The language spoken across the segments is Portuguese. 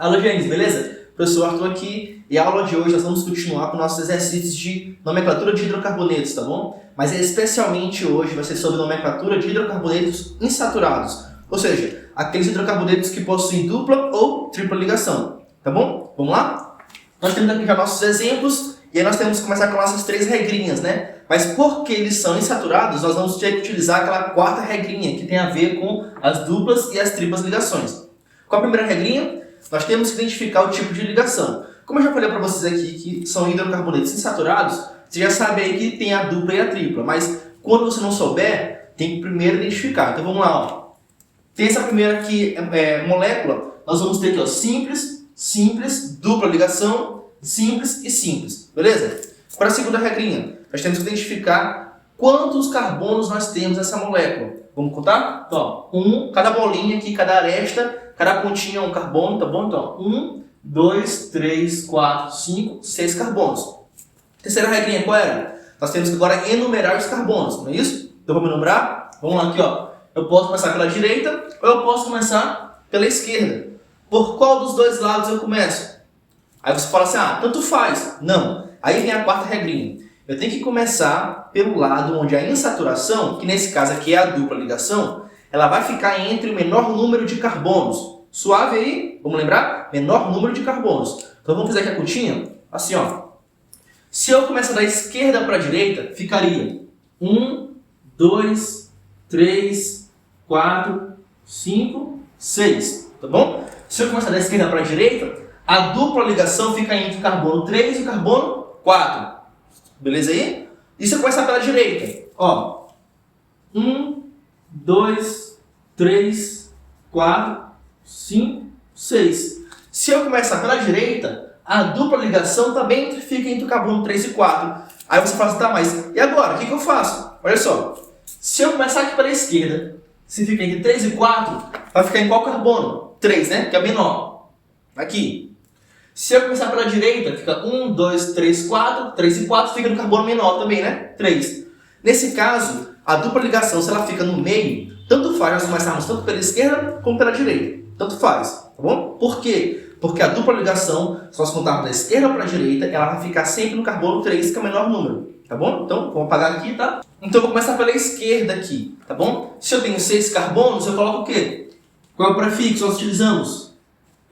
Alô, gente, beleza? Professor Arthur aqui, e a aula de hoje nós vamos continuar com nossos exercícios de nomenclatura de hidrocarbonetos, tá bom? Mas especialmente hoje vai ser sobre nomenclatura de hidrocarbonetos insaturados, ou seja, aqueles hidrocarbonetos que possuem dupla ou tripla ligação, tá bom? Vamos lá? Nós temos aqui já nossos exemplos, e aí nós temos que começar com nossas 3 regrinhas, né? Mas porque eles são insaturados, nós vamos ter que utilizar aquela 4ª regrinha, que tem a ver com as duplas e as triplas ligações. Qual a primeira regrinha? Nós temos que identificar o tipo de ligação. Como eu já falei para vocês aqui que são hidrocarbonetos insaturados, você já sabe aí que tem a dupla e a tripla, mas quando você não souber, tem que primeiro identificar. Então vamos lá, ó. Tem essa primeira aqui, molécula, nós vamos ter aqui, ó, simples, simples, dupla ligação, simples e simples, beleza? Para a segunda regrinha, nós temos que identificar quantos carbonos nós temos nessa molécula. Vamos contar? Então, ó, cada bolinha aqui, cada aresta, cada pontinha é um carbono, tá bom? Então, 1, 2, 3, 4, 5, 6 carbonos. Terceira regrinha, qual era? Nós temos que agora enumerar os carbonos, não é isso? Então vamos enumerar? Vamos lá aqui, ó. Eu posso começar pela direita ou eu posso começar pela esquerda. Por qual dos dois lados eu começo? Aí você fala assim, tanto faz. Não. Aí vem a 4ª regrinha. Eu tenho que começar pelo lado onde a insaturação, que nesse caso aqui é a dupla ligação, ela vai ficar entre o menor número de carbonos. Suave aí? Vamos lembrar? Menor número de carbonos. Então vamos fazer aqui a continha. Assim, ó. Se eu começar da esquerda para a direita, ficaria 1, 2, 3, 4, 5, 6. Tá bom? Se eu começar da esquerda para a direita, a dupla ligação fica entre o carbono 3 e o carbono 4. Beleza aí? E se eu começar pela direita? Ó. 1, 2, 3, 4, 5, 6. Se eu começar pela direita, a dupla ligação também fica entre o carbono 3 e 4. Aí você fala assim, tá, mas e agora? O que eu faço? Olha só. Se eu começar aqui pela esquerda, se fica entre 3 e 4, vai ficar em qual carbono? 3, né? Que é menor. Aqui. Se eu começar pela direita, fica 1, 2, 3, 4. 3 e 4 fica no carbono menor também, né? 3. Nesse caso, a dupla ligação, se ela fica no meio, tanto faz nós começarmos tanto pela esquerda como pela direita. Tanto faz, tá bom? Por quê? Porque a dupla ligação, se nós contarmos da esquerda para a direita, ela vai ficar sempre no carbono 3, que é o menor número. Tá bom? Então, vamos apagar aqui, tá? Então, eu vou começar pela esquerda aqui, tá bom? Se eu tenho 6 carbonos, eu coloco o quê? Qual é o prefixo que nós utilizamos?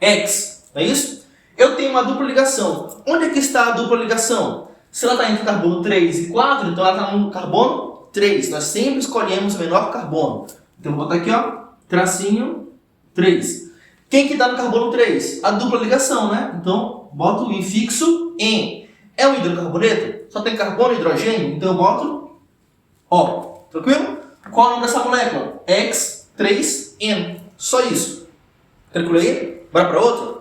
X, não é isso? Eu tenho uma dupla ligação. Onde é que está a dupla ligação? Se ela está entre o carbono 3 e 4, então ela está no carbono 3. Nós sempre escolhemos o menor carbono. Então, vou botar aqui, ó, tracinho 3. Quem que está no carbono 3? A dupla ligação, né? Então, boto o infixo em. É um hidrocarboneto? Só tem carbono e hidrogênio? Então, eu boto O. Tranquilo? Qual é o nome dessa molécula? X3N. Só isso. Tranquilo? Bora para outra?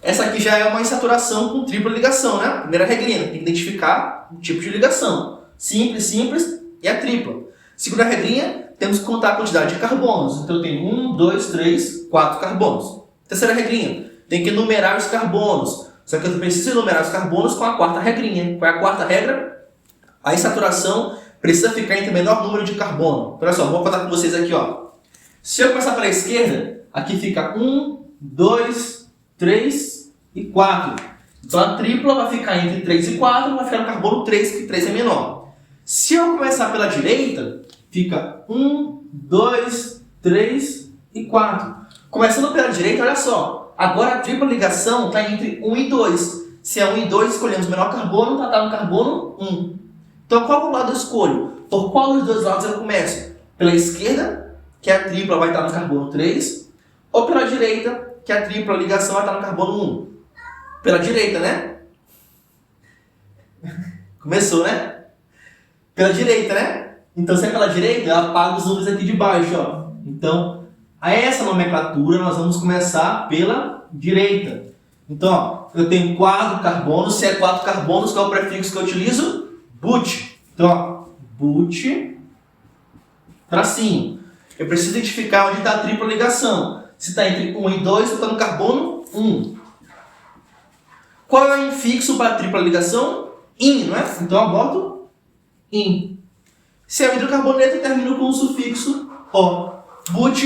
Essa aqui já é uma insaturação com tripla ligação, né? Primeira regrinha, tem que identificar o tipo de ligação. Simples, simples e a tripla. Segunda regrinha, temos que contar a quantidade de carbonos. Então eu tenho 1, 2, 3, 4 carbonos. Terceira regrinha, tem que enumerar os carbonos. Só que eu preciso enumerar os carbonos com a 4ª regrinha. Qual é a 4ª regra? A insaturação precisa ficar entre o menor número de carbono. Olha só, vou contar com vocês aqui, ó. Se eu começar pela esquerda, aqui fica 1, 2, 3 e 4. Então a tripla vai ficar entre 3 e 4, vai ficar no carbono 3, que 3 é menor. Se eu começar pela direita, fica 1, 2, 3 e 4. Começando pela direita, olha só. Agora a tripla ligação está entre 1 e 2. Se é 1 e 2, escolhemos o menor carbono, está no carbono 1. Então qual lado eu escolho? Por qual dos dois lados eu começo? Pela esquerda, que a tripla vai estar no carbono 3, ou pela direita, que a tripla ligação vai estar no carbono 1. Pela direita, né? Começou, né? Pela direita, né? Então, se é pela direita, eu apago os números aqui de baixo, ó. Então, a essa nomenclatura, nós vamos começar pela direita. Então, ó, eu tenho 4 carbonos. Se é 4 carbonos, qual é o prefixo que eu utilizo? But. Então, ó, but, tracinho. Eu preciso identificar onde está a tripla ligação. Se está entre 1 e 2, eu estou no carbono 1. Qual é o infixo para a tripla ligação? In, não é? Então eu boto in. Se é um hidrocarboneto, eu termino com o sufixo O. But,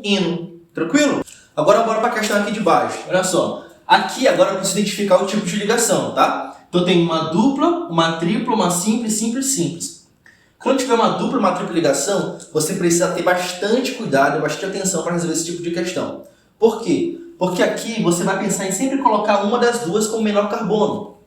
ino. Tranquilo? Agora bora para a questão aqui de baixo. Olha só. Aqui agora eu preciso identificar o tipo de ligação, tá? Então eu tenho uma dupla, uma tripla, uma simples, simples, simples. Quando tiver uma dupla, uma tripla ligação, você precisa ter bastante cuidado, bastante atenção para resolver esse tipo de questão. Por quê? Porque aqui você vai pensar em sempre colocar uma das duas como menor carbono.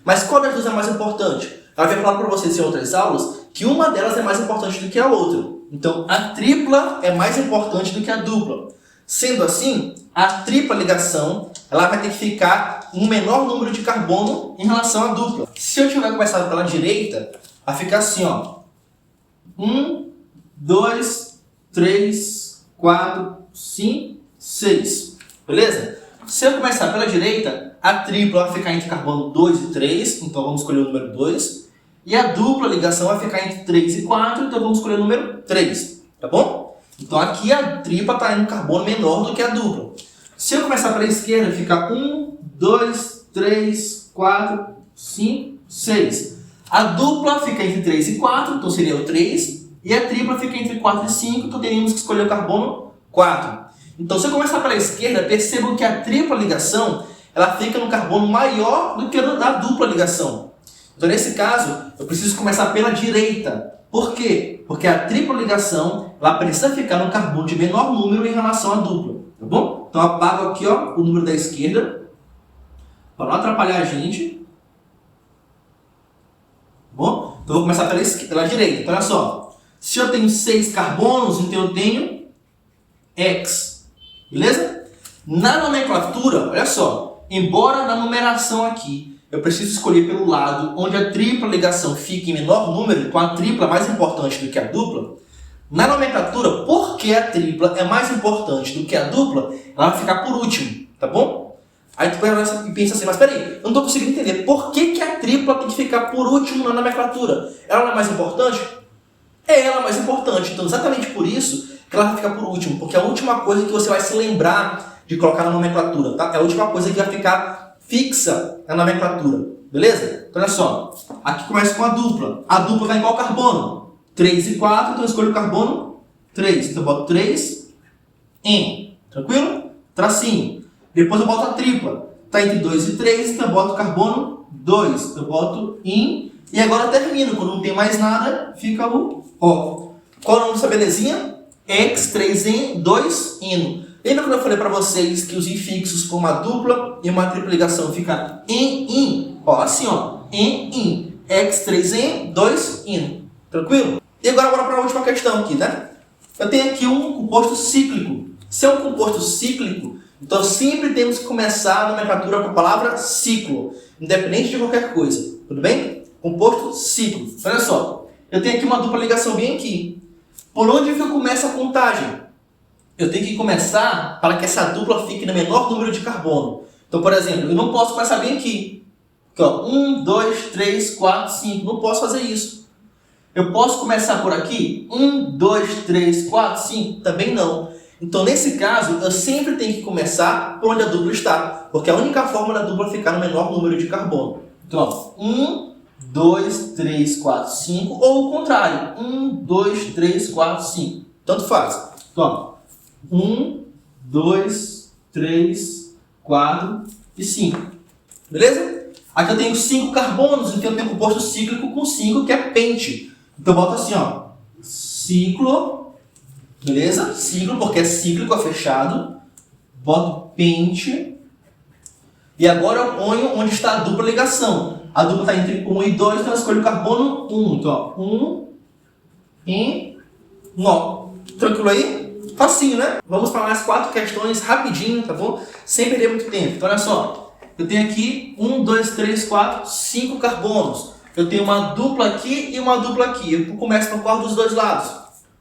Mas qual das duas é mais importante? Ela vai falar para vocês em outras aulas que uma delas é mais importante do que a outra. Então a tripla é mais importante do que a dupla. Sendo assim, a tripla ligação ela vai ter que ficar um menor número de carbono em relação à dupla. Se eu tiver começado pela direita, vai ficar assim, ó. 1, 2, 3, 4, 5, 6. Beleza? Se eu começar pela direita, a tripla vai ficar entre carbono 2 e 3, então vamos escolher o número 2. E a dupla ligação vai ficar entre 3 e 4, então vamos escolher o número 3. Tá bom? Então aqui a tripla está em um carbono menor do que a dupla. Se eu começar pela esquerda, fica 1, 2, 3, 4, 5, 6. A dupla fica entre 3 e 4, então seria o 3. E a tripla fica entre 4 e 5, então teríamos que escolher o carbono 4. Então se eu começar pela esquerda, percebam que a tripla ligação ela fica no carbono maior do que a da dupla ligação. Então nesse caso, eu preciso começar pela direita. Por quê? Porque a tripla ligação ela precisa ficar no carbono de menor número em relação à dupla. Tá bom? Então eu apago aqui ó, o número da esquerda, para não atrapalhar a gente. Bom, então eu vou começar pela direita. Então olha só, se eu tenho 6 carbonos, então eu tenho X. Beleza? Na nomenclatura, olha só, embora na numeração aqui eu preciso escolher pelo lado onde a tripla ligação fica em menor número, então a tripla é mais importante do que a dupla, na nomenclatura, porque a tripla é mais importante do que a dupla, ela vai ficar por último, tá bom? Aí tu pensa assim, mas peraí, eu não estou conseguindo entender, por que a tripla tem que ficar por último na nomenclatura? Ela não é mais importante? É ela mais importante, então exatamente por isso que ela vai ficar por último, porque é a última coisa que você vai se lembrar de colocar na nomenclatura, tá? É a última coisa que vai ficar fixa na nomenclatura, beleza? Então olha só, aqui começa com a dupla. A dupla está em qual carbono? 3 e 4, então eu escolho o carbono 3. Então eu boto 3 em, tranquilo? Tracinho. Depois eu boto a tripla. Está entre 2 e 3, então eu boto o carbono 2. Eu boto in. E agora eu termino. Quando não tem mais nada, fica o O. Qual é o nome dessa belezinha? X, 3 em, 2 in. Lembra quando eu falei para vocês que os infixos com uma dupla e uma tripla ligação fica em, in? Ó, assim, ó. Em, in. X, 3 em, 2 in. Tranquilo? E agora bora para a última questão aqui, né? Eu tenho aqui um composto cíclico. Se é um composto cíclico, então sempre temos que começar a nomenclatura com a palavra ciclo, independente de qualquer coisa. Tudo bem? Composto cíclico. Olha só, eu tenho aqui uma dupla ligação bem aqui. Por onde que eu começo a contagem? Eu tenho que começar para que essa dupla fique no menor número de carbono. Então, por exemplo, eu não posso começar bem aqui. Aqui ó, 1, 2, 3, 4, 5. Não posso fazer isso. Eu posso começar por aqui? 1, 2, 3, 4, 5? Também não. Então, nesse caso, eu sempre tenho que começar por onde a dupla está. Porque é a única forma da dupla ficar no menor número de carbono. Então, ó, 1, 2, 3, 4, 5. Ou o contrário. 1, 2, 3, 4, 5. Tanto faz. Então, ó, 1, 2, 3, 4 e 5. Beleza? Aqui eu tenho 5 carbonos, então eu tenho composto cíclico com 5, que é pente. Então eu boto assim, ó, ciclo, beleza? Ciclo, porque é cíclico, é fechado. Boto pente. E agora eu ponho onde está a dupla ligação. A dupla está entre 1 e 2, então eu escolho o carbono 1. Então, ó, 1 em 1. Tranquilo aí? Facinho, né? Vamos para mais 4 questões rapidinho, tá bom? Sem perder muito tempo. Então olha só, eu tenho aqui 1, 2, 3, 4, 5 carbonos. Eu tenho uma dupla aqui e uma dupla aqui. Eu começo com qual dos dois lados?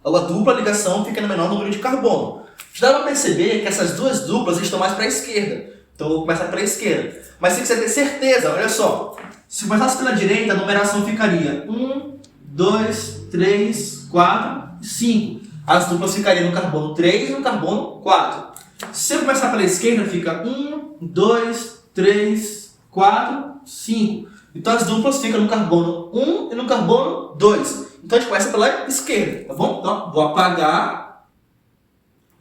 A dupla ligação fica no menor número de carbono. Já dá para perceber que essas duas duplas estão mais para a esquerda. Então eu vou começar pela esquerda. Mas se você ter certeza, olha só. Se começasse pela direita, a numeração ficaria 1, 2, 3, 4 e 5. As duplas ficariam no carbono 3 e no carbono 4. Se eu começar pela esquerda, fica 1, 2, 3, 4, 5. Então as duplas ficam no carbono 1 e no carbono 2. Então a gente começa pela esquerda, tá bom? Então vou apagar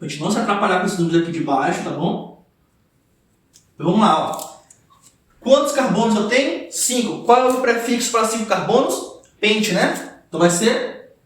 Pra gente não se atrapalhar com esses números aqui de baixo, tá bom? Então vamos lá, ó. Quantos carbonos eu tenho? 5. Qual é o prefixo para 5 carbonos? Pente, né? Então vai ser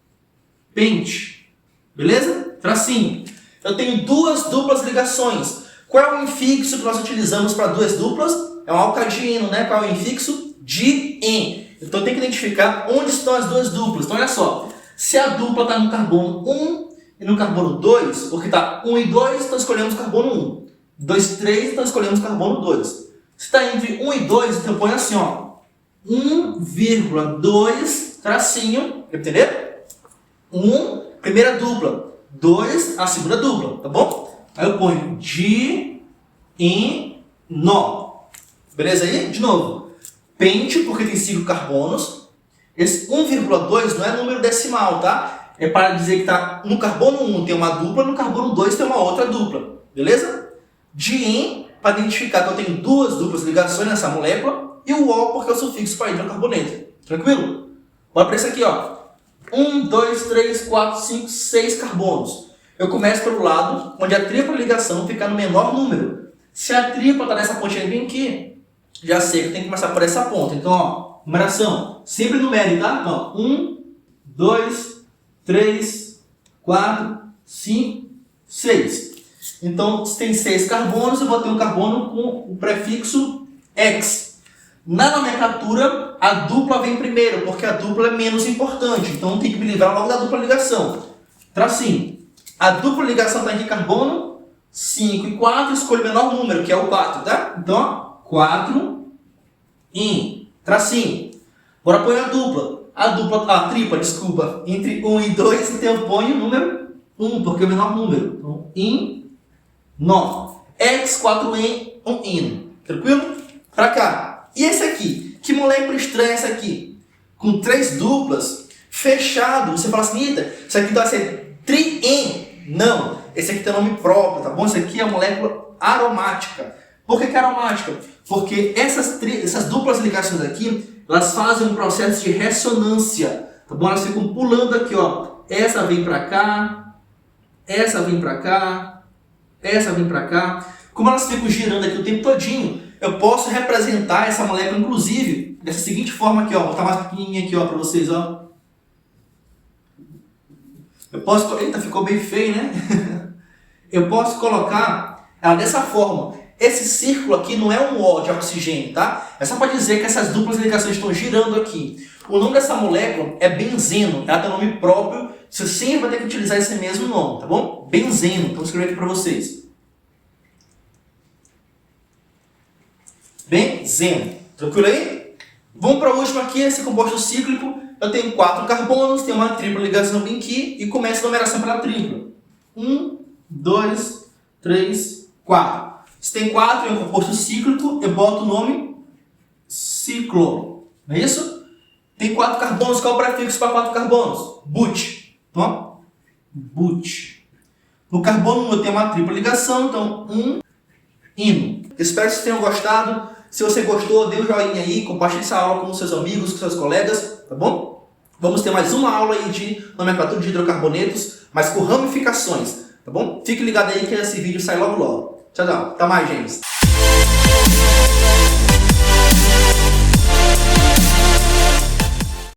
pente. Beleza? Tracinho. Eu tenho duas duplas ligações. Qual é o infixo que nós utilizamos para duas duplas? É um alcadino, né? Qual é o infixo? Di-en. Então eu tenho que identificar onde estão as duas duplas. Então olha só. Se a dupla está no carbono 1 e no carbono 2, porque está 1 e 2, então escolhemos carbono 1. 2 e 3, então escolhemos carbono 2. Se está entre 1 e 2, então põe assim, ó. 1,2 tracinho, entendeu? 1, primeira dupla. 2, a segunda dupla, tá bom? Aí eu ponho di, in, nó. Beleza aí? De novo. Pente, porque tem 5 carbonos. Esse 1,2 não é número decimal, tá? É para dizer que está no carbono 1 tem uma dupla, no carbono 2 tem uma outra dupla. Beleza? Di-in, para identificar que eu tenho duas duplas ligações nessa molécula. E o O, porque é o sufixo para hidrocarboneto. Tranquilo? Bora para esse aqui, ó. 1, 2, 3, 4, 5, 6 carbonos. Eu começo pelo lado onde a tripla ligação fica no menor número. Se a tripla está nessa pontinha bem aqui, já sei que tem que começar por essa ponta. Então, ó, numeração, sempre numérica, tá? Então, 1, 2, 3, 4, 5, 6. Então, se tem 6 carbonos, eu vou ter um carbono com o prefixo X. Na nomenclatura, a dupla vem primeiro, porque a dupla é menos importante. Então, tem que me livrar logo da dupla ligação. Tracinho. A dupla ligação está em que carbono? 5 e 4, escolho o menor número, que é o 4, tá? Então, ó, 4, in, tracinho. Agora põe a dupla. A tripla, desculpa. Entre 1 e 2, então eu ponho o número 1, porque é o menor número. Então, in, nó. X, 4N, 1N. Tranquilo? Pra cá. E esse aqui? Que molécula estranha é essa aqui? Com 3 duplas, fechado. Você fala assim, Ita, isso aqui vai ser tri-en. Não. Esse aqui tem nome próprio, tá bom? Isso aqui é uma molécula aromática. Por que é aromática? Porque essas duplas ligações aqui, elas fazem um processo de ressonância. Tá bom? Elas ficam pulando aqui, ó. Essa vem pra cá. Essa vem pra cá. Essa vem pra cá. Como elas ficam girando aqui o tempo todinho, eu posso representar essa molécula, inclusive, dessa seguinte forma aqui, ó. Vou botar mais pequenininha aqui, ó, para vocês, ó. Eu posso... Eita, ficou bem feio, né? Eu posso colocar ela dessa forma. Esse círculo aqui não é um O de oxigênio, tá? É só para dizer que essas duplas ligações estão girando aqui. O nome dessa molécula é benzeno. Ela tem nome próprio. Você sempre vai ter que utilizar esse mesmo nome, tá bom? Benzeno. Então, vou escrever aqui para vocês. Benzeno. Tranquilo aí? Vamos para o último aqui, esse composto cíclico. Eu tenho 4 carbonos, tenho uma tripla ligação bem aqui e começo a numeração pela tripla. 1, 2, 3, 4. Se tem 4 em um composto cíclico, eu boto o nome ciclo. Não é isso? Tem 4 carbonos, qual é o prefixo para 4 carbonos? But. Então, but. No carbono 1 eu tenho uma tripla ligação, então 1, ino. Espero que vocês tenham gostado. Se você gostou, dê um joinha aí, compartilhe essa aula com seus amigos, com seus colegas, tá bom? Vamos ter mais uma aula aí de nomenclatura de hidrocarbonetos, mas com ramificações, tá bom? Fique ligado aí que esse vídeo sai logo logo. Tchau, tchau. Até mais, gente.